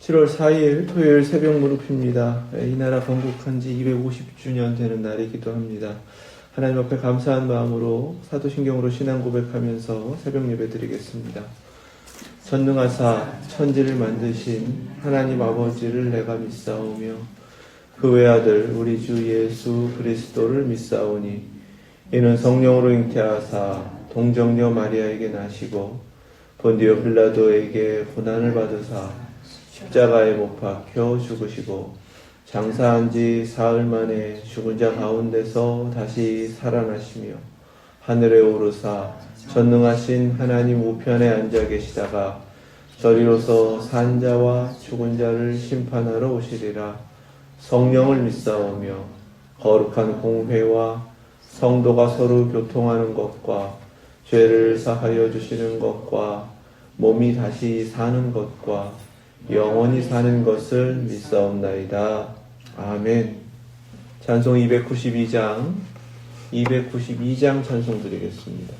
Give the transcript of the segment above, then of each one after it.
7월 4일 토요일 새벽 무릎입니다. 이 나라 건국한 지 250주년 되는 날이기도 합니다. 하나님 앞에 감사한 마음으로 사도신경으로 신앙 고백하면서 새벽 예배 드리겠습니다. 전능하사 천지를 만드신 하나님 아버지를 내가 믿사오며 그 외아들 우리 주 예수 그리스도를 믿사오니 이는 성령으로 잉태하사 동정녀 마리아에게 나시고 본디오 빌라도에게 고난을 받으사 십자가에 못 박혀 죽으시고 장사한 지 사흘 만에 죽은 자 가운데서 다시 살아나시며 하늘에 오르사 전능하신 하나님 우편에 앉아 계시다가 저리로서 산 자와 죽은 자를 심판하러 오시리라. 성령을 믿사오며 거룩한 공회와 성도가 서로 교통하는 것과 죄를 사하여 주시는 것과 몸이 다시 사는 것과 영원히 사는 것을 믿사옵나이다. 아멘. 찬송 292장 찬송 드리겠습니다.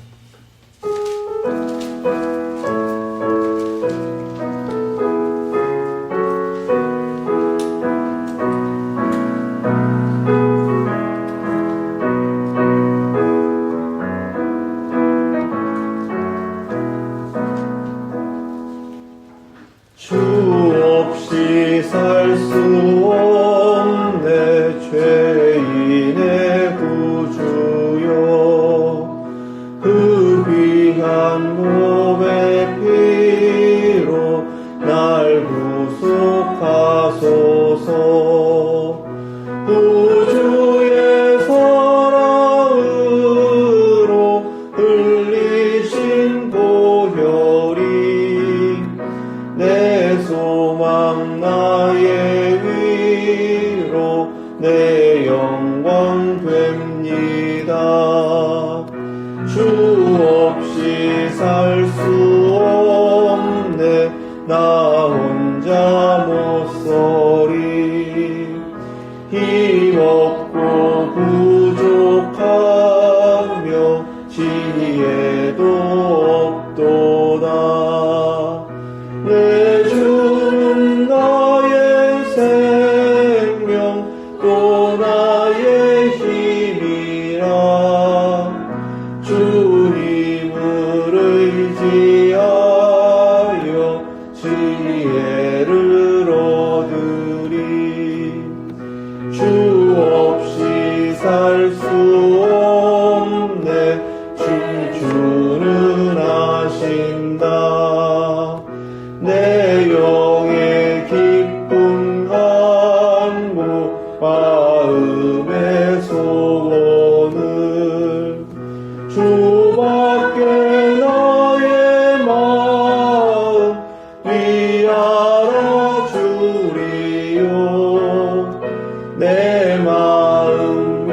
주 없이 살 수 없네 죄인의 구주여 그 귀한 몸의 피로 날 구속하소서 우주의 사랑으로 흘리신 보혈이 내 소망 나의 위로 내 영광 됩니다. 주 없이 살 수 없네 나 혼자 못 서리 힘없고 부족하며 지혜도 없도다. 내 주는 나의 생명 또 나의 힘이라 주님을 의지하여 지혜를 얻으리. 주 없이 살 수 없네 주는 아신다. 내 영의 기쁜 간구 마음의 소원을 주밖에 나의 마음 위하라 주리요. 내 마음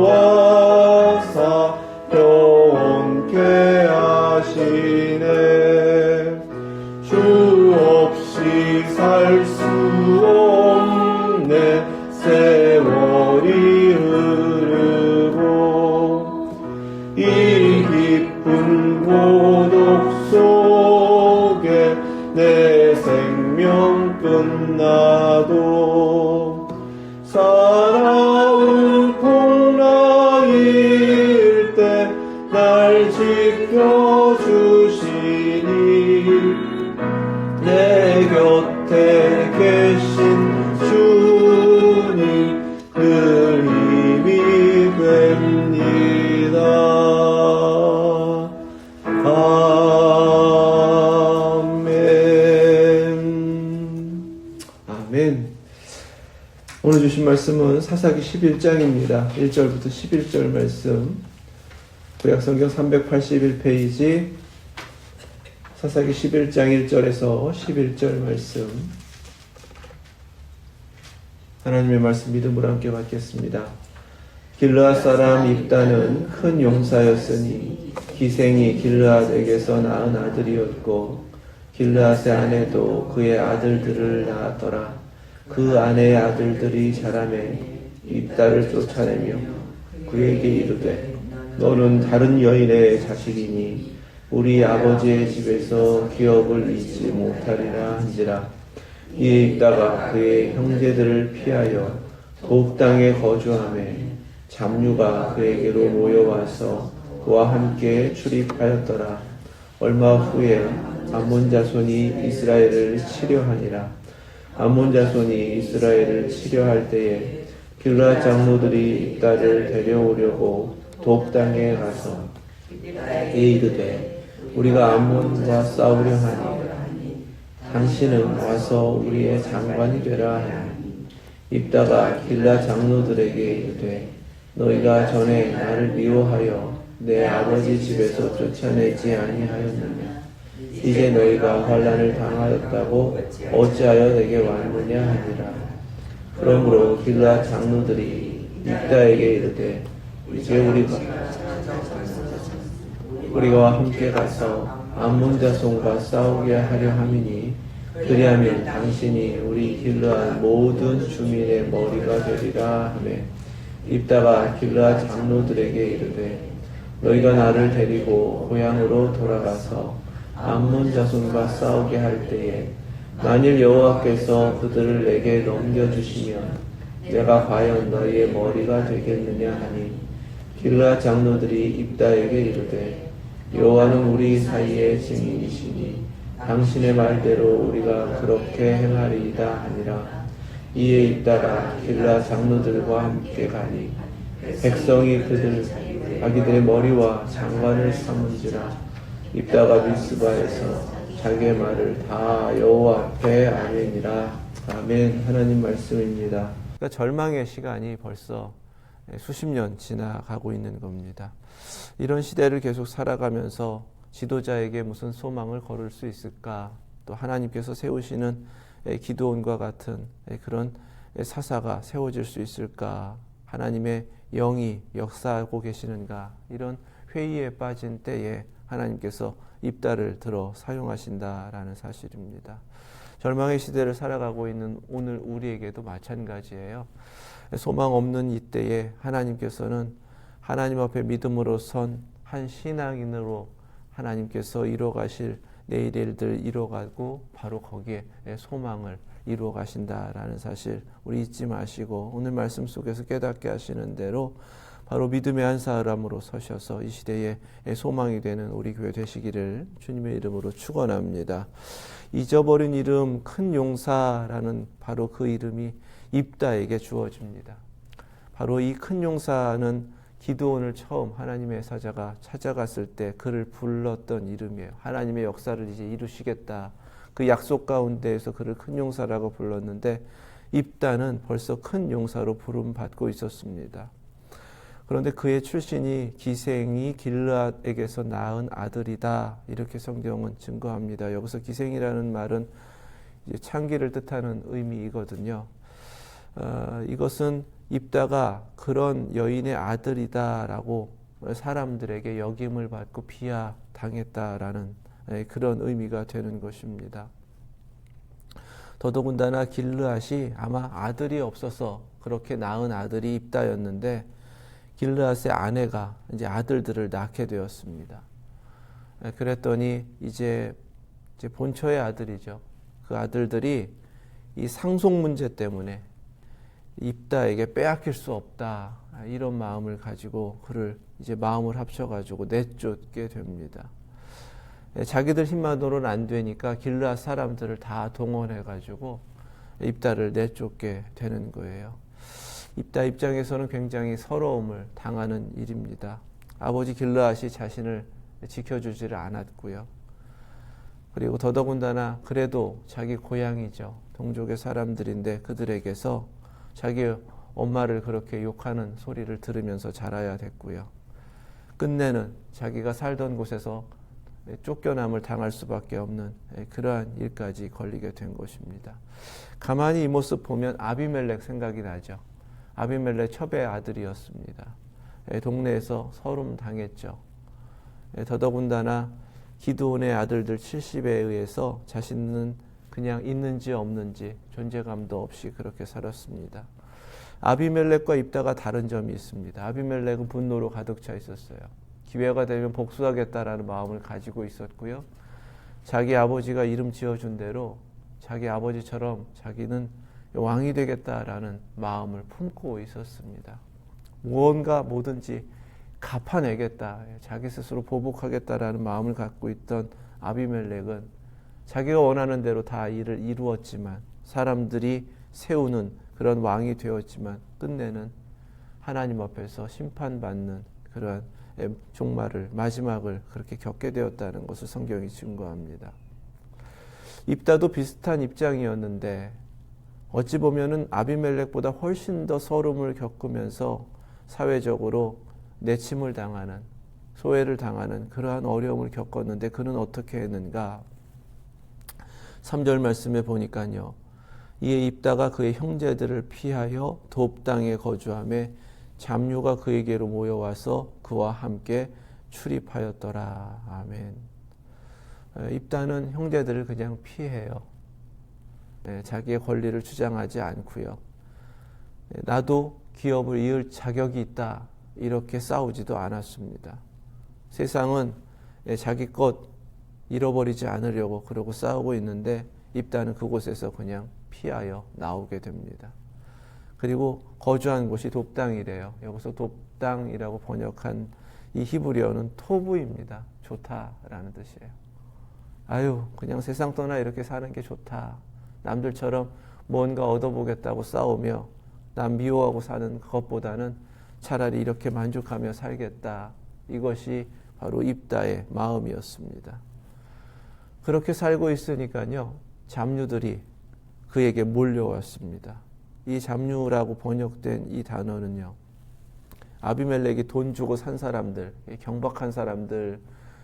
위로하사 영원케 하시네. 주 없이 살 수 없네 세월이 흐르고 이 깊은 고독 속에 내 생명 끝나도 사나운 풍랑일 때 날 지켜주시니 내 곁에 계신 주님 그 힘이 됩니다. 아멘. 오늘 주신 말씀은 사사기 11장입니다. 1절부터 11절 말씀. 구약성경 381페이지 사사기 11장 1절에서 11절 말씀. 하나님의 말씀 믿음으로 함께 받겠습니다. 길르앗 사람 입다는 큰 용사였으니 기생이 길르앗에게서 낳은 아들이었고 길르앗의 아내도 그의 아들들을 낳았더라. 그 아내의 아들들이 자라매 입다를 쫓아내며 그에게 이르되 너는 다른 여인의 자식이니 우리 아버지의 집에서 기업을 잊지 못하리라 한지라. 이에 입다가 그의 형제들을 피하여 독 땅에 거주하매 잡류가 그에게로 모여와서 그와 함께 출입하였더라. 얼마 후에 암몬 자손이 이스라엘을 치려하니라. 암몬 자손이 이스라엘을 치려할 때에 길르앗 장로들이 입다를 데려오려고 독 땅에 가서 이에 이르되 우리가 암몬과 싸우려 하니 당신은 와서 우리의 장관이 되라 하니 입다가 길르앗 장로들에게 이르되 너희가 전에 나를 미워하여 내 아버지 집에서 쫓아내지 아니하였느냐. 이제 너희가 환난을 당하였다고 어찌하여 내게 왔느냐 하니라. 그러므로 길르앗 장로들이 입다에게 이르되 이제 우리가 함께 가서 암몬 자손과 싸우게 하려 함이니 그리하면 당신이 우리 길르앗 모든 주민의 머리가 되리라 하매 입다가 길르앗 장로들에게 이르되 너희가 나를 데리고 고향으로 돌아가서 암몬 자손과 싸우게 할 때에 만일 여호와께서 그들을 내게 넘겨주시면 내가 과연 너희의 머리가 되겠느냐 하니 길르앗 장로들이 입다에게 이르되 여호와는 우리 사이의 증인이시니 당신의 말대로 우리가 그렇게 행하리이다 하니라. 이에 입다가 길르앗 장로들과 함께 가니 백성이 자기들의 머리와 장관을 삼은지라. 입다가 미스바에서 자기의 말을 다 여호와 앞에 아멘이라. 아멘. 하나님 말씀입니다. 그러니까 절망의 시간이 벌써 수십 년 지나가고 있는 겁니다. 이런 시대를 계속 살아가면서 지도자에게 무슨 소망을 걸을 수 있을까? 또 하나님께서 세우시는 기드온과 같은 그런 사사가 세워질 수 있을까? 하나님의 영이 역사하고 계시는가? 이런 회의에 빠진 때에 하나님께서 입다를 들어 사용하신다라는 사실입니다. 절망의 시대를 살아가고 있는 오늘 우리에게도 마찬가지예요. 소망 없는 이때에 하나님께서는 하나님 앞에 믿음으로 선 한 신앙인으로 하나님께서 이루어가실 내일의 일들 이루어가고 바로 거기에 소망을 이루어가신다라는 사실 우리 잊지 마시고 오늘 말씀 속에서 깨닫게 하시는 대로 바로 믿음의 한 사람으로 서셔서 이 시대에 소망이 되는 우리 교회 되시기를 주님의 이름으로 축원합니다. 잊어버린 이름 큰 용사라는 바로 그 이름이 입다에게 주어집니다. 바로 이 큰 용사는 기드온을 처음 하나님의 사자가 찾아갔을 때 그를 불렀던 이름이에요. 하나님의 역사를 이제 이루시겠다. 그 약속 가운데에서 그를 큰 용사라고 불렀는데 입다는 벌써 큰 용사로 부름받고 있었습니다. 그런데 그의 출신이 기생이 길르앗에게서 낳은 아들이다. 이렇게 성경은 증거합니다. 여기서 기생이라는 말은 이제 창기를 뜻하는 의미이거든요. 이것은 입다가 그런 여인의 아들이다라고 사람들에게 역임을 받고 비하당했다라는 그런 의미가 되는 것입니다. 더더군다나 길르앗이 아마 아들이 없어서 그렇게 낳은 아들이 입다였는데 길르앗의 아내가 이제 아들들을 낳게 되었습니다. 그랬더니 이제 본처의 아들이죠. 그 아들들이 이 상속 문제 때문에 입다에게 빼앗길 수 없다. 이런 마음을 가지고 그를 이제 마음을 합쳐가지고 내쫓게 됩니다. 자기들 힘만으로는 안 되니까 길르앗 사람들을 다 동원해가지고 입다를 내쫓게 되는 거예요. 입다 입장에서는 굉장히 서러움을 당하는 일입니다. 아버지 길르앗이 자신을 지켜주지를 않았고요. 그리고 더더군다나 그래도 자기 고향이죠. 동족의 사람들인데 그들에게서 자기 엄마를 그렇게 욕하는 소리를 들으면서 자라야 됐고요. 끝내는 자기가 살던 곳에서 쫓겨남을 당할 수밖에 없는 그러한 일까지 걸리게 된 것입니다. 가만히 이 모습 보면 아비멜렉 생각이 나죠. 아비멜렉 첩의 아들이었습니다. 동네에서 서름 당했죠. 더더군다나 기드온의 아들들 70에 의해서 자신은 그냥 있는지 없는지 존재감도 없이 그렇게 살았습니다. 아비멜렉과 입다가 다른 점이 있습니다. 아비멜렉은 분노로 가득 차 있었어요. 기회가 되면 복수하겠다라는 마음을 가지고 있었고요. 자기 아버지가 이름 지어준 대로 자기 아버지처럼 자기는 왕이 되겠다라는 마음을 품고 있었습니다. 무언가 뭐든지 갚아내겠다, 자기 스스로 보복하겠다라는 마음을 갖고 있던 아비멜렉은 자기가 원하는 대로 다 일을 이루었지만, 사람들이 세우는 그런 왕이 되었지만 끝내는 하나님 앞에서 심판받는 그러한 종말을, 마지막을 그렇게 겪게 되었다는 것을 성경이 증거합니다. 입다도 비슷한 입장이었는데 어찌 보면은 아비멜렉보다 훨씬 더 서름을 겪으면서 사회적으로 내침을 당하는, 소외를 당하는 그러한 어려움을 겪었는데, 그는 어떻게 했는가? 3절 말씀에 보니까요, 이에 입다가 그의 형제들을 피하여 돕 땅에 거주하며 잡류가 그에게로 모여와서 그와 함께 출입하였더라. 아멘. 입다는 형제들을 그냥 피해요. 자기의 권리를 주장하지 않고요. 나도 기업을 이을 자격이 있다, 이렇게 싸우지도 않았습니다. 세상은 자기 것 잃어버리지 않으려고 그러고 싸우고 있는데, 입다는 그곳에서 그냥 피하여 나오게 됩니다. 그리고 거주한 곳이 돕땅이래요. 여기서 돕땅이라고 번역한 이 히브리어는 토부입니다. 좋다라는 뜻이에요. 아유, 그냥 세상 떠나 이렇게 사는 게 좋다. 남들처럼 뭔가 얻어보겠다고 싸우며 남 미워하고 사는 것보다는 차라리 이렇게 만족하며 살겠다. 이것이 바로 입다의 마음이었습니다. 그렇게 살고 있으니까요, 잡류들이 그에게 몰려왔습니다. 이 잡류라고 번역된 이 단어는요, 아비멜렉이 돈 주고 산 사람들, 경박한 사람들,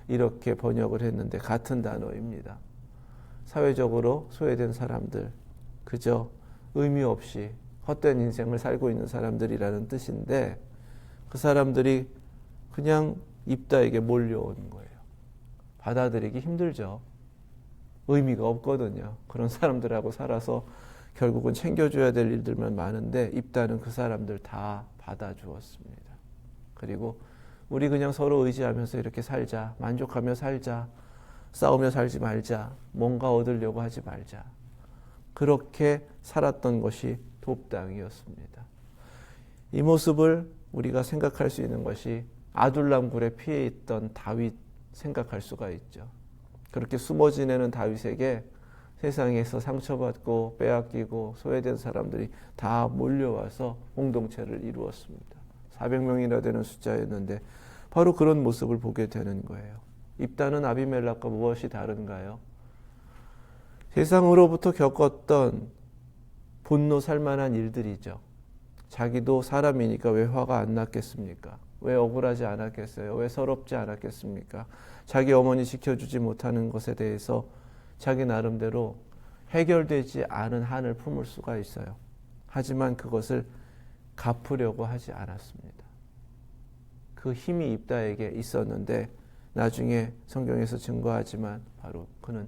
이렇게 번역을 했는데 같은 단어입니다. 사회적으로 소외된 사람들, 그저 의미 없이 헛된 인생을 살고 있는 사람들이라는 뜻인데, 그 사람들이 그냥 입다에게 몰려오는 거예요. 받아들이기 힘들죠. 의미가 없거든요. 그런 사람들하고 살아서 결국은 챙겨줘야 될 일들만 많은데, 입다는 그 사람들 다 받아주었습니다. 그리고 우리 그냥 서로 의지하면서 이렇게 살자, 만족하며 살자, 싸우며 살지 말자, 뭔가 얻으려고 하지 말자, 그렇게 살았던 것이 돕땅이었습니다. 이 모습을 우리가 생각할 수 있는 것이 아둘람 굴에 피해 있던 다윗 생각할 수가 있죠. 그렇게 숨어 지내는 다윗에게 세상에서 상처받고 빼앗기고 소외된 사람들이 다 몰려와서 공동체를 이루었습니다. 400명이나 되는 숫자였는데 바로 그런 모습을 보게 되는 거예요. 입다는 아비멜렉과 무엇이 다른가요? 세상으로부터 겪었던 분노 살만한 일들이죠. 자기도 사람이니까 왜 화가 안 났겠습니까? 왜 억울하지 않았겠어요? 왜 서럽지 않았겠습니까? 자기 어머니 지켜주지 못하는 것에 대해서 자기 나름대로 해결되지 않은 한을 품을 수가 있어요. 하지만 그것을 갚으려고 하지 않았습니다. 그 힘이 입다에게 있었는데 나중에 성경에서 증거하지만 바로 그는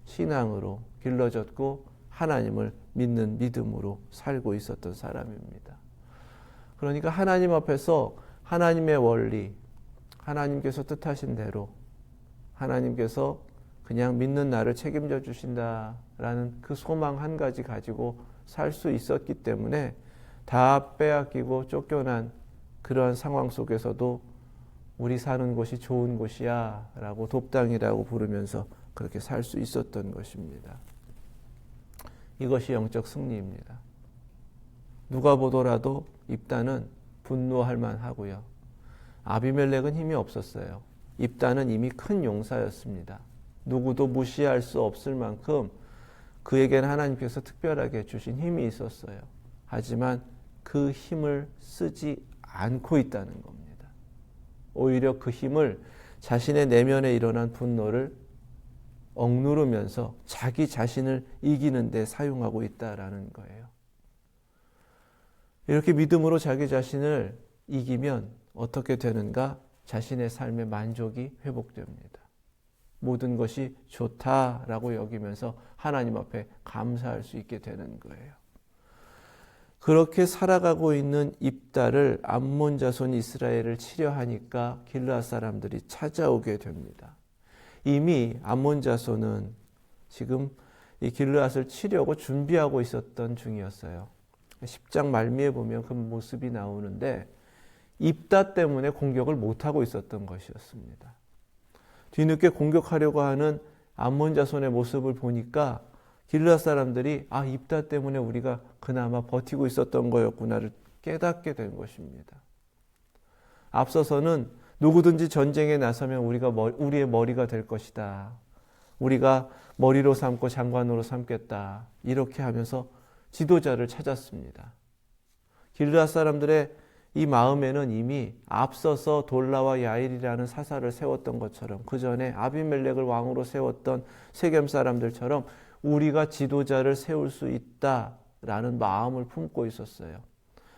신앙으로 길러졌고 하나님을 믿는 믿음으로 살고 있었던 사람입니다. 그러니까 하나님 앞에서 하나님의 원리, 하나님께서 뜻하신 대로, 하나님께서 그냥 믿는 나를 책임져 주신다라는 그 소망 한 가지 가지고 살 수 있었기 때문에 다 빼앗기고 쫓겨난 그러한 상황 속에서도 우리 사는 곳이 좋은 곳이야 라고 돕땅이라고 부르면서 그렇게 살 수 있었던 것입니다. 이것이 영적 승리입니다. 누가 보더라도 입다는 분노할 만하고요. 아비멜렉은 힘이 없었어요. 입다는 이미 큰 용사였습니다. 누구도 무시할 수 없을 만큼 그에게는 하나님께서 특별하게 주신 힘이 있었어요. 하지만 그 힘을 쓰지 않고 있다는 겁니다. 오히려 그 힘을 자신의 내면에 일어난 분노를 억누르면서 자기 자신을 이기는 데 사용하고 있다라는 거예요. 이렇게 믿음으로 자기 자신을 이기면 어떻게 되는가? 자신의 삶의 만족이 회복됩니다. 모든 것이 좋다라고 여기면서 하나님 앞에 감사할 수 있게 되는 거예요. 그렇게 살아가고 있는 입다를 암몬 자손 이스라엘을 치려하니까 길르앗 사람들이 찾아오게 됩니다. 이미 암몬 자손은 지금 이 길르앗을 치려고 준비하고 있었던 중이었어요. 10장 말미에 보면 그 모습이 나오는데 입다 때문에 공격을 못하고 있었던 것이었습니다. 뒤늦게 공격하려고 하는 암몬 자손의 모습을 보니까 길르앗 사람들이 입다 때문에 우리가 그나마 버티고 있었던 거였구나를 깨닫게 된 것입니다. 앞서서는 누구든지 전쟁에 나서면 우리의 머리가 될 것이다. 우리가 머리로 삼고 장관으로 삼겠다. 이렇게 하면서 지도자를 찾았습니다. 길르앗 사람들의 이 마음에는 이미 앞서서 돌라와 야일이라는 사사를 세웠던 것처럼 그 전에 아비멜렉을 왕으로 세웠던 세겜 사람들처럼 우리가 지도자를 세울 수 있다라는 마음을 품고 있었어요.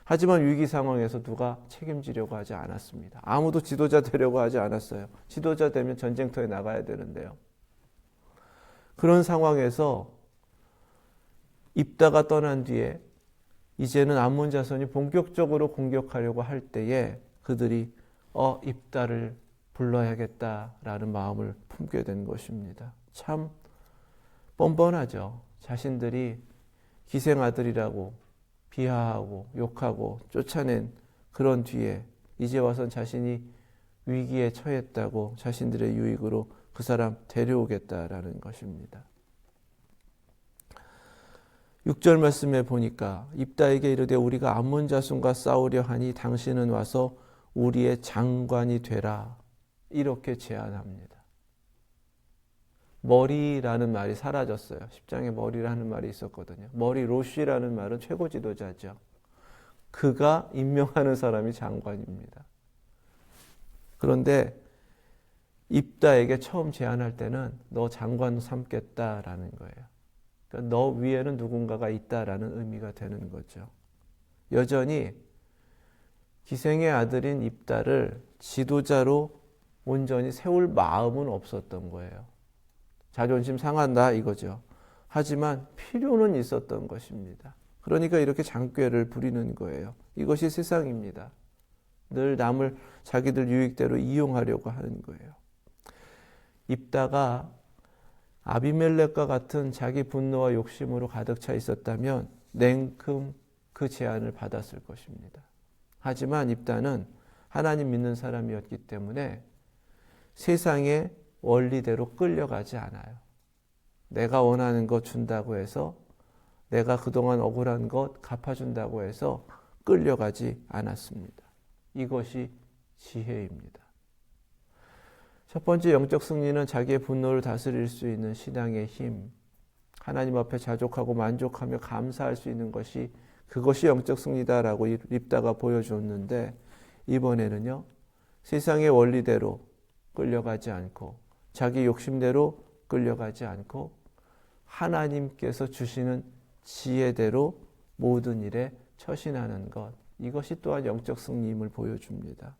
하지만 위기 상황에서 누가 책임지려고 하지 않았습니다. 아무도 지도자 되려고 하지 않았어요. 지도자 되면 전쟁터에 나가야 되는데요. 그런 상황에서 입다가 떠난 뒤에 이제는 암몬 자손이 본격적으로 공격하려고 할 때에 그들이 입다를 불러야겠다라는 마음을 품게 된 것입니다. 참 뻔뻔하죠. 자신들이 기생아들이라고 비하하고 욕하고 쫓아낸 그런 뒤에 이제 와선 자신이 위기에 처했다고 자신들의 유익으로 그 사람 데려오겠다라는 것입니다. 6절 말씀에 보니까 입다에게 이르되 우리가 암몬 자손과 싸우려 하니 당신은 와서 우리의 장관이 되라 이렇게 제안합니다. 머리라는 말이 사라졌어요. 10장에 머리라는 말이 있었거든요. 머리 로쉬라는 말은 최고 지도자죠. 그가 임명하는 사람이 장관입니다. 그런데 입다에게 처음 제안할 때는 너 장관 삼겠다라는 거예요. 그러니까 너 위에는 누군가가 있다라는 의미가 되는 거죠. 여전히 기생의 아들인 입다를 지도자로 온전히 세울 마음은 없었던 거예요. 자존심 상한다 이거죠. 하지만 필요는 있었던 것입니다. 그러니까 이렇게 장꾀를 부리는 거예요. 이것이 세상입니다. 늘 남을 자기들 유익대로 이용하려고 하는 거예요. 입다가 아비멜렉과 같은 자기 분노와 욕심으로 가득 차 있었다면 냉큼 그 제안을 받았을 것입니다. 하지만 입다는 하나님 믿는 사람이었기 때문에 세상의 원리대로 끌려가지 않아요. 내가 원하는 것 준다고 해서 내가 그동안 억울한 것 갚아준다고 해서 끌려가지 않았습니다. 이것이 지혜입니다. 첫 번째 영적 승리는 자기의 분노를 다스릴 수 있는 신앙의 힘, 하나님 앞에 자족하고 만족하며 감사할 수 있는 것이 그것이 영적 승리다라고 입다가 보여줬는데 이번에는요. 세상의 원리대로 끌려가지 않고 자기 욕심대로 끌려가지 않고 하나님께서 주시는 지혜대로 모든 일에 처신하는 것, 이것이 또한 영적 승리임을 보여줍니다.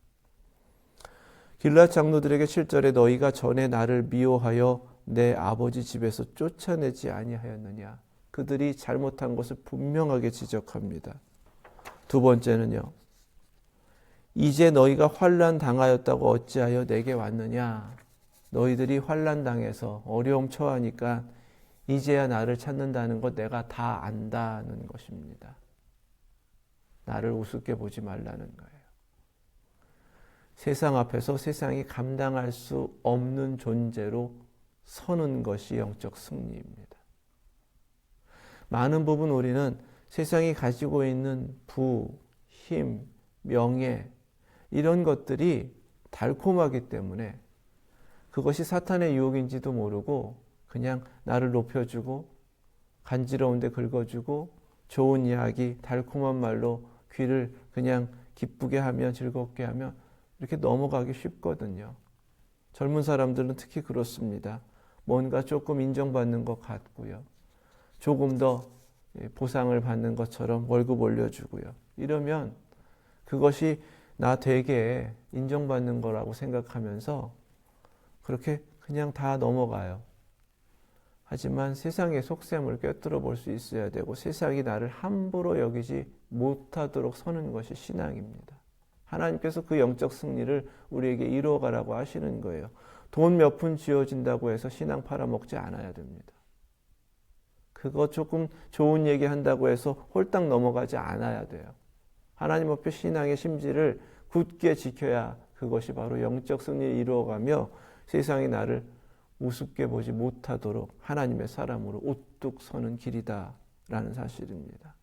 길르앗 장로들에게 7절에 너희가 전에 나를 미워하여 내 아버지 집에서 쫓아내지 아니하였느냐. 그들이 잘못한 것을 분명하게 지적합니다. 두 번째는요. 이제 너희가 환난 당하였다고 어찌하여 내게 왔느냐. 너희들이 환난 당해서 어려움 처하니까 이제야 나를 찾는다는 것 내가 다 안다는 것입니다. 나를 우습게 보지 말라는 거예요. 세상 앞에서 세상이 감당할 수 없는 존재로 서는 것이 영적 승리입니다. 많은 부분 우리는 세상이 가지고 있는 부, 힘, 명예 이런 것들이 달콤하기 때문에 그것이 사탄의 유혹인지도 모르고 그냥 나를 높여주고 간지러운데 긁어주고 좋은 이야기, 달콤한 말로 귀를 그냥 기쁘게 하면 즐겁게 하면 이렇게 넘어가기 쉽거든요. 젊은 사람들은 특히 그렇습니다. 뭔가 조금 인정받는 것 같고요. 조금 더 보상을 받는 것처럼 월급 올려주고요. 이러면 그것이 나 되게 인정받는 거라고 생각하면서 그렇게 그냥 다 넘어가요. 하지만 세상의 속셈을 꿰뚫어 볼 수 있어야 되고 세상이 나를 함부로 여기지 못하도록 서는 것이 신앙입니다. 하나님께서 그 영적 승리를 우리에게 이루어가라고 하시는 거예요. 돈 몇 푼 쥐어진다고 해서 신앙 팔아먹지 않아야 됩니다. 그거 조금 좋은 얘기 한다고 해서 홀딱 넘어가지 않아야 돼요. 하나님 앞에 신앙의 심지를 굳게 지켜야 그것이 바로 영적 승리를 이루어가며 세상이 나를 우습게 보지 못하도록 하나님의 사람으로 우뚝 서는 길이다라는 사실입니다.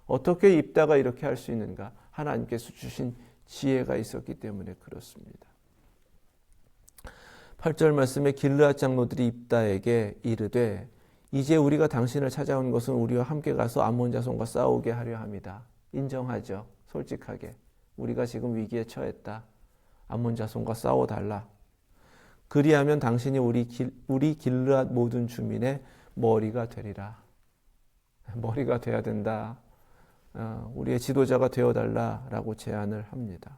어떻게 입다가 이렇게 할 수 있는가? 하나님께서 주신 지혜가 있었기 때문에 그렇습니다. 8절 말씀에 길르앗 장로들이 입다에게 이르되 이제 우리가 당신을 찾아온 것은 우리와 함께 가서 암몬 자손과 싸우게 하려 함이다. 인정하죠. 솔직하게. 우리가 지금 위기에 처했다. 암몬 자손과 싸워달라. 그리하면 당신이 우리 길르앗 모든 주민의 머리가 되리라. 머리가 돼야 된다. 우리의 지도자가 되어달라라고 제안을 합니다.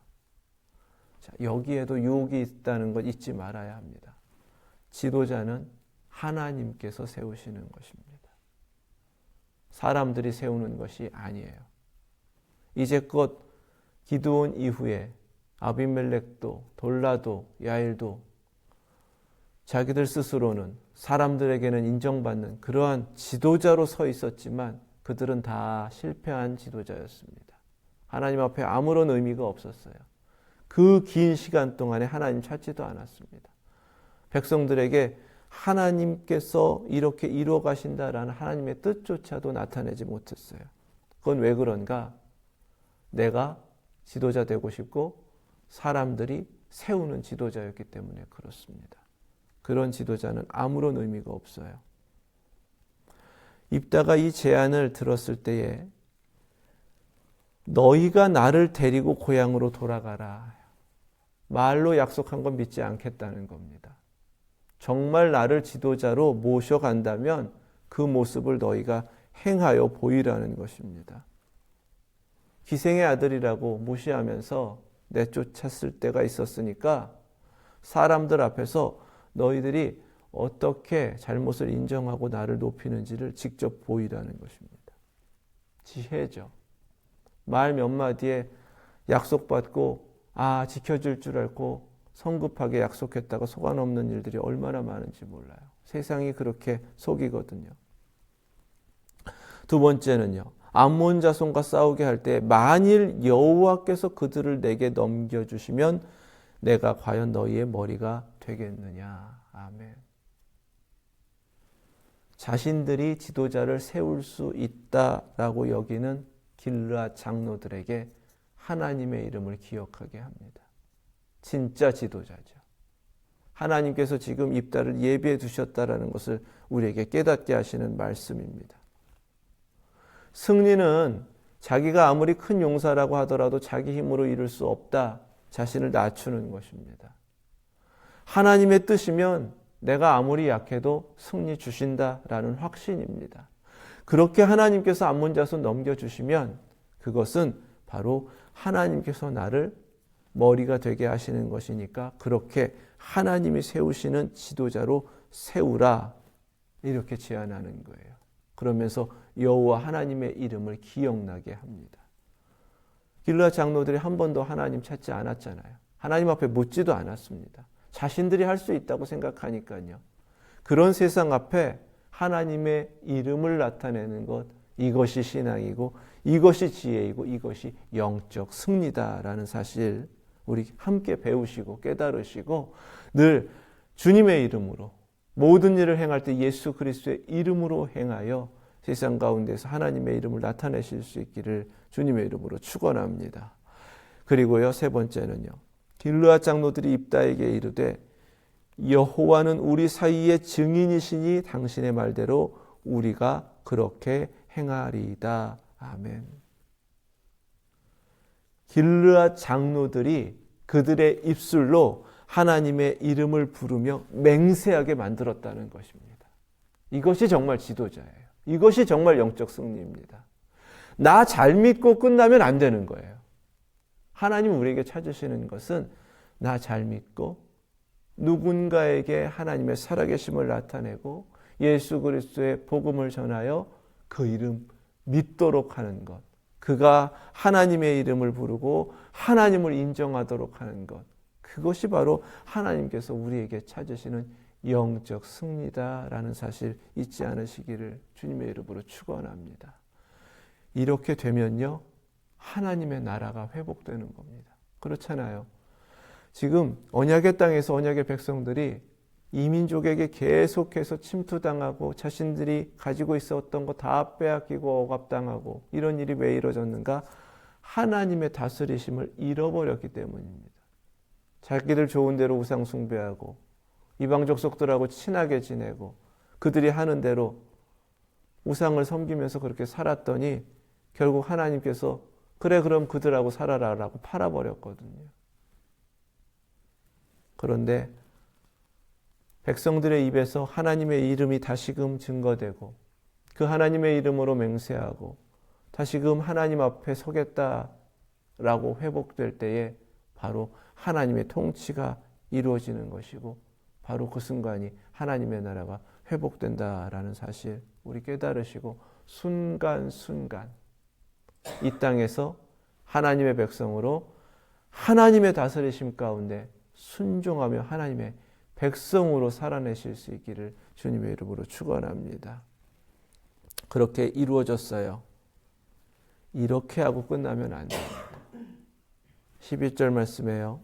자, 여기에도 유혹이 있다는 것 잊지 말아야 합니다. 지도자는 하나님께서 세우시는 것입니다. 사람들이 세우는 것이 아니에요. 이제껏 기드온 이후에 아비멜렉도 돌라도 야일도 자기들 스스로는 사람들에게는 인정받는 그러한 지도자로 서 있었지만 그들은 다 실패한 지도자였습니다. 하나님 앞에 아무런 의미가 없었어요. 그 긴 시간 동안에 하나님 찾지도 않았습니다. 백성들에게 하나님께서 이렇게 이루어 가신다라는 하나님의 뜻조차도 나타내지 못했어요. 그건 왜 그런가? 내가 지도자 되고 싶고 사람들이 세우는 지도자였기 때문에 그렇습니다. 그런 지도자는 아무런 의미가 없어요. 입다가 이 제안을 들었을 때에 너희가 나를 데리고 고향으로 돌아가라. 말로 약속한 건 믿지 않겠다는 겁니다. 정말 나를 지도자로 모셔간다면 그 모습을 너희가 행하여 보이라는 것입니다. 기생의 아들이라고 무시하면서 내쫓았을 때가 있었으니까 사람들 앞에서 너희들이 어떻게 잘못을 인정하고 나를 높이는지를 직접 보이라는 것입니다. 지혜죠. 말 몇 마디에 약속받고 지켜줄 줄 알고 성급하게 약속했다가 속아넘는 일들이 얼마나 많은지 몰라요. 세상이 그렇게 속이거든요. 두 번째는요. 암몬 자손과 싸우게 할 때 만일 여호와께서 그들을 내게 넘겨주시면 내가 과연 너희의 머리가 되겠느냐. 아멘. 자신들이 지도자를 세울 수 있다라고 여기는 길르앗 장로들에게 하나님의 이름을 기억하게 합니다. 진짜 지도자죠. 하나님께서 지금 입다를 예비해 두셨다라는 것을 우리에게 깨닫게 하시는 말씀입니다. 승리는 자기가 아무리 큰 용사라고 하더라도 자기 힘으로 이룰 수 없다. 자신을 낮추는 것입니다. 하나님의 뜻이면 내가 아무리 약해도 승리 주신다라는 확신입니다. 그렇게 하나님께서 암몬 자손 넘겨주시면 그것은 바로 하나님께서 나를 머리가 되게 하시는 것이니까 그렇게 하나님이 세우시는 지도자로 세우라 이렇게 제안하는 거예요. 그러면서 여호와 하나님의 이름을 기억나게 합니다. 길르앗 장로들이 한 번도 하나님 찾지 않았잖아요. 하나님 앞에 묻지도 않았습니다. 자신들이 할 수 있다고 생각하니까요. 그런 세상 앞에 하나님의 이름을 나타내는 것, 이것이 신앙이고 이것이 지혜이고 이것이 영적 승리다라는 사실 우리 함께 배우시고 깨달으시고 늘 주님의 이름으로 모든 일을 행할 때 예수 그리스도의 이름으로 행하여 세상 가운데서 하나님의 이름을 나타내실 수 있기를 주님의 이름으로 축원합니다. 그리고요, 세 번째는요. 길르앗 장로들이 입다에게 이르되 여호와는 우리 사이의 증인이시니 당신의 말대로 우리가 그렇게 행하리이다. 아멘. 길르앗 장로들이 그들의 입술로 하나님의 이름을 부르며 맹세하게 만들었다는 것입니다. 이것이 정말 지도자예요. 이것이 정말 영적 승리입니다. 나 잘 믿고 끝나면 안 되는 거예요. 하나님 우리에게 찾으시는 것은 나 잘 믿고 누군가에게 하나님의 살아계심을 나타내고 예수 그리스도의 복음을 전하여 그 이름 믿도록 하는 것. 그가 하나님의 이름을 부르고 하나님을 인정하도록 하는 것. 그것이 바로 하나님께서 우리에게 찾으시는 영적 승리다라는 사실 잊지 않으시기를 주님의 이름으로 축원합니다. 이렇게 되면요, 하나님의 나라가 회복되는 겁니다. 그렇잖아요. 지금 언약의 땅에서 언약의 백성들이 이민족에게 계속해서 침투당하고 자신들이 가지고 있었던 거 다 빼앗기고 억압당하고 이런 일이 왜 이루어졌는가? 하나님의 다스리심을 잃어버렸기 때문입니다. 자기들 좋은 대로 우상 숭배하고 이방 족속들하고 친하게 지내고 그들이 하는 대로 우상을 섬기면서 그렇게 살았더니 결국 하나님께서 그래 그럼 그들하고 살아라라고 팔아버렸거든요. 그런데 백성들의 입에서 하나님의 이름이 다시금 증거되고 그 하나님의 이름으로 맹세하고 다시금 하나님 앞에 서겠다라고 회복될 때에 바로 하나님의 통치가 이루어지는 것이고 바로 그 순간이 하나님의 나라가 회복된다라는 사실 우리 깨달으시고 순간순간 이 땅에서 하나님의 백성으로 하나님의 다스리심 가운데 순종하며 하나님의 백성으로 살아내실 수 있기를 주님의 이름으로 축원합니다. 그렇게 이루어졌어요. 이렇게 하고 끝나면 안 됩니다. 11절 말씀에요.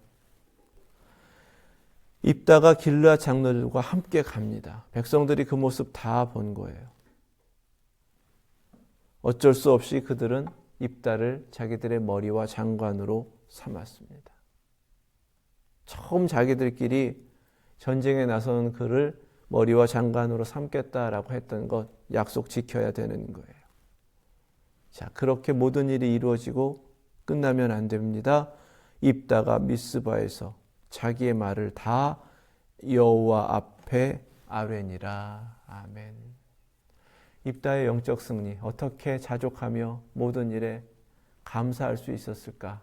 입다가 길르앗 장로들과 함께 갑니다. 백성들이 그 모습 다 본 거예요. 어쩔 수 없이 그들은 입다를 자기들의 머리와 장관으로 삼았습니다. 처음 자기들끼리 전쟁에 나서는 그를 머리와 장관으로 삼겠다라고 했던 것 약속 지켜야 되는 거예요. 자, 그렇게 모든 일이 이루어지고 끝나면 안 됩니다. 입다가 미스바에서 자기의 말을 다 여호와 앞에 아뢰니라. 아멘. 입다의 영적 승리, 어떻게 자족하며 모든 일에 감사할 수 있었을까?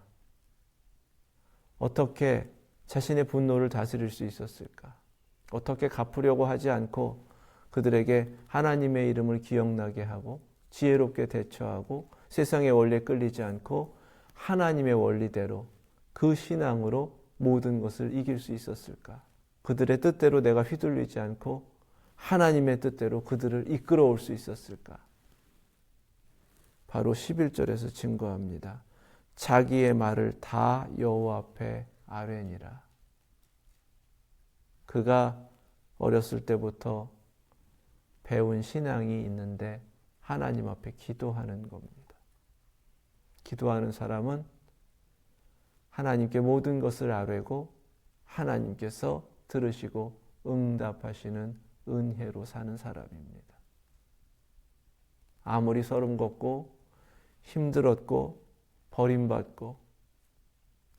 어떻게 자신의 분노를 다스릴 수 있었을까? 어떻게 갚으려고 하지 않고 그들에게 하나님의 이름을 기억나게 하고 지혜롭게 대처하고 세상의 원리에 끌리지 않고 하나님의 원리대로 그 신앙으로 모든 것을 이길 수 있었을까? 그들의 뜻대로 내가 휘둘리지 않고 하나님의 뜻대로 그들을 이끌어올 수 있었을까? 바로 11절에서 증거합니다. 자기의 말을 다 여호와 앞에 아뢰니라. 그가 어렸을 때부터 배운 신앙이 있는데 하나님 앞에 기도하는 겁니다. 기도하는 사람은 하나님께 모든 것을 아뢰고 하나님께서 들으시고 응답하시는 은혜로 사는 사람입니다. 아무리 서름 걷고 힘들었고 버림받고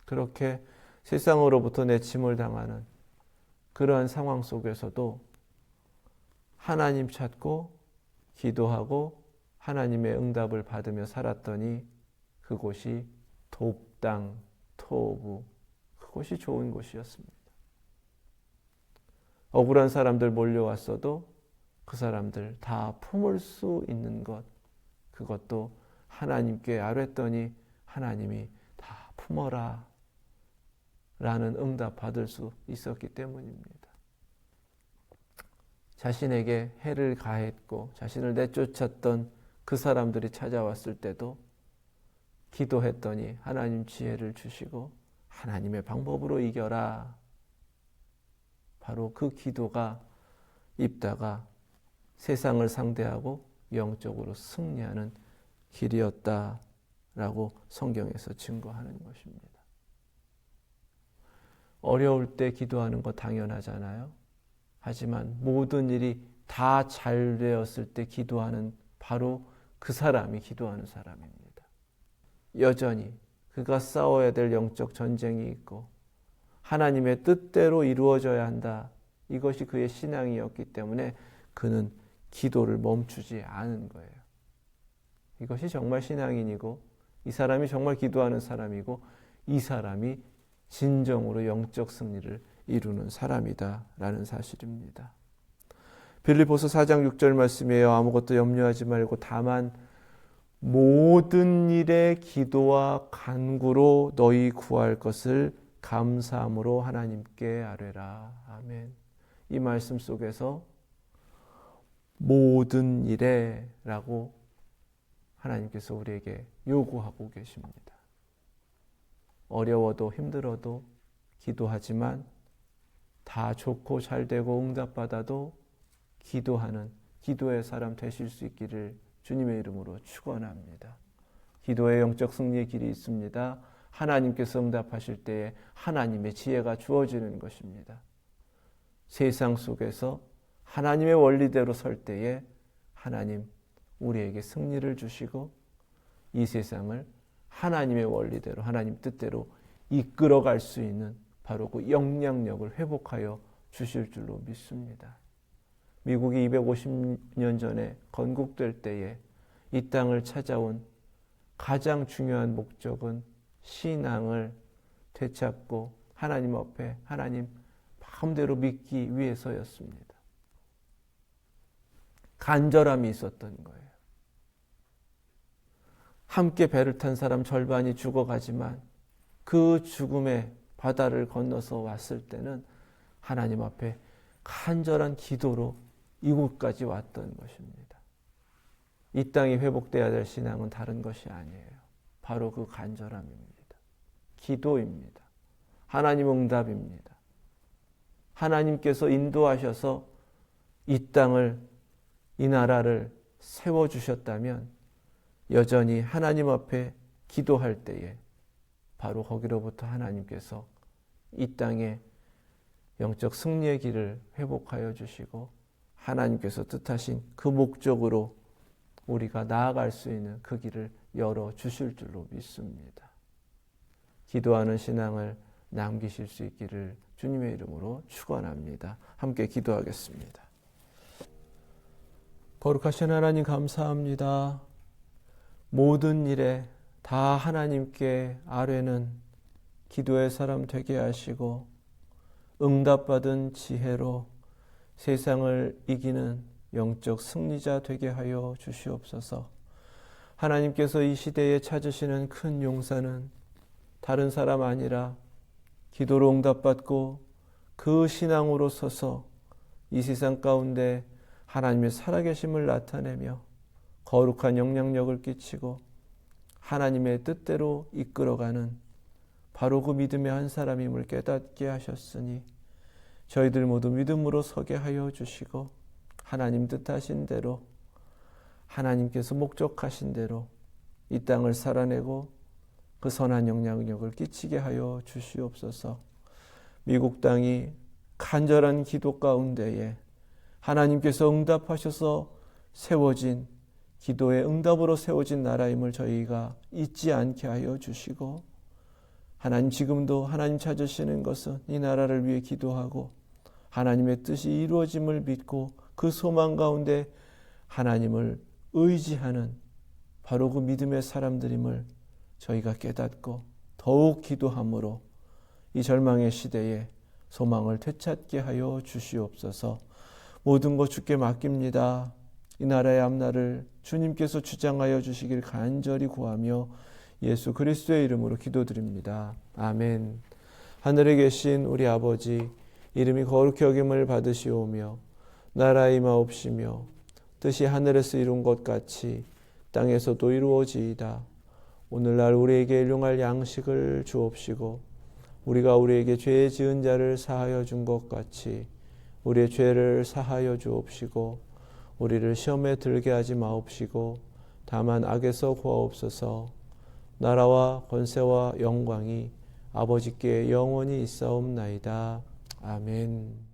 그렇게 세상으로부터 내침을 당하는 그러한 상황 속에서도 하나님 찾고 기도하고 하나님의 응답을 받으며 살았더니 그곳이 돕당 토부, 그곳이 좋은 곳이었습니다. 억울한 사람들 몰려왔어도 그 사람들 다 품을 수 있는 것, 그것도 하나님께 아뢰더니 하나님이 다 품어라 라는 응답 받을 수 있었기 때문입니다. 자신에게 해를 가했고 자신을 내쫓았던 그 사람들이 찾아왔을 때도 기도했더니 하나님 지혜를 주시고 하나님의 방법으로 이겨라. 바로 그 기도가 입다가 세상을 상대하고 영적으로 승리하는 길이었다라고 성경에서 증거하는 것입니다. 어려울 때 기도하는 거 당연하잖아요. 하지만 모든 일이 다 잘 되었을 때 기도하는 바로 그 사람이 기도하는 사람입니다. 여전히 그가 싸워야 될 영적 전쟁이 있고 하나님의 뜻대로 이루어져야 한다. 이것이 그의 신앙이었기 때문에 그는 기도를 멈추지 않은 거예요. 이것이 정말 신앙인이고 이 사람이 정말 기도하는 사람이고 이 사람이 진정으로 영적 승리를 이루는 사람이다라는 사실입니다. 빌립보서 4장 6절 말씀이에요. 아무것도 염려하지 말고 다만 모든 일에 기도와 간구로 너희 구할 것을 감사함으로 하나님께 아뢰라. 아멘. 이 말씀 속에서 모든 일에 라고 하나님께서 우리에게 요구하고 계십니다. 어려워도 힘들어도 기도하지만 다 좋고 잘 되고 응답받아도 기도하는 기도의 사람 되실 수 있기를 주님의 이름으로 축원합니다. 기도의 영적 승리의 길이 있습니다. 하나님께서 응답하실 때에 하나님의 지혜가 주어지는 것입니다. 세상 속에서 하나님의 원리대로 설 때에 하나님 우리에게 승리를 주시고 이 세상을 하나님의 원리대로 하나님 뜻대로 이끌어갈 수 있는 바로 그 영향력을 회복하여 주실 줄로 믿습니다. 미국이 250년 전에 건국될 때에 이 땅을 찾아온 가장 중요한 목적은 신앙을 되찾고 하나님 앞에 하나님 마음대로 믿기 위해서였습니다. 간절함이 있었던 거예요. 함께 배를 탄 사람 절반이 죽어가지만 그 죽음의 바다를 건너서 왔을 때는 하나님 앞에 간절한 기도로 이곳까지 왔던 것입니다. 이 땅이 회복되어야 될 신앙은 다른 것이 아니에요. 바로 그 간절함입니다. 기도입니다. 하나님 응답입니다. 하나님께서 인도하셔서 이 땅을, 이 나라를 세워주셨다면 여전히 하나님 앞에 기도할 때에 바로 거기로부터 하나님께서 이 땅에 영적 승리의 길을 회복하여 주시고 하나님께서 뜻하신 그 목적으로 우리가 나아갈 수 있는 그 길을 열어주실 줄로 믿습니다. 기도하는 신앙을 남기실 수 있기를 주님의 이름으로 축원합니다. 함께 기도하겠습니다. 거룩하신 하나님 감사합니다. 모든 일에 다 하나님께 아뢰는 기도의 사람 되게 하시고 응답받은 지혜로 세상을 이기는 영적 승리자 되게 하여 주시옵소서. 하나님께서 이 시대에 찾으시는 큰 용사는 다른 사람 아니라 기도로 응답받고 그 신앙으로 서서 이 세상 가운데 하나님의 살아계심을 나타내며 거룩한 영향력을 끼치고 하나님의 뜻대로 이끌어가는 바로 그 믿음의 한 사람임을 깨닫게 하셨으니 저희들 모두 믿음으로 서게 하여 주시고 하나님 뜻하신 대로 하나님께서 목적하신 대로 이 땅을 살아내고 그 선한 영향력을 끼치게 하여 주시옵소서. 미국 땅이 간절한 기도 가운데에 하나님께서 응답하셔서 세워진 기도의 응답으로 세워진 나라임을 저희가 잊지 않게 하여 주시고 하나님 지금도 하나님 찾으시는 것은 이 나라를 위해 기도하고 하나님의 뜻이 이루어짐을 믿고 그 소망 가운데 하나님을 의지하는 바로 그 믿음의 사람들임을 저희가 깨닫고 더욱 기도함으로 이 절망의 시대에 소망을 되찾게 하여 주시옵소서. 모든 것 주께 맡깁니다. 이 나라의 앞날을 주님께서 주장하여 주시길 간절히 구하며 예수 그리스도의 이름으로 기도드립니다. 아멘. 하늘에 계신 우리 아버지, 이름이 거룩히 여김을 받으시오며 나라의 임하옵시며 뜻이 하늘에서 이룬 것 같이 땅에서도 이루어지이다. 오늘날 우리에게 일용할 양식을 주옵시고 우리가 우리에게 죄 지은 자를 사하여 준 것 같이 우리의 죄를 사하여 주옵시고 우리를 시험에 들게 하지 마옵시고 다만 악에서 구하옵소서. 나라와 권세와 영광이 아버지께 영원히 있사옵나이다. 아멘.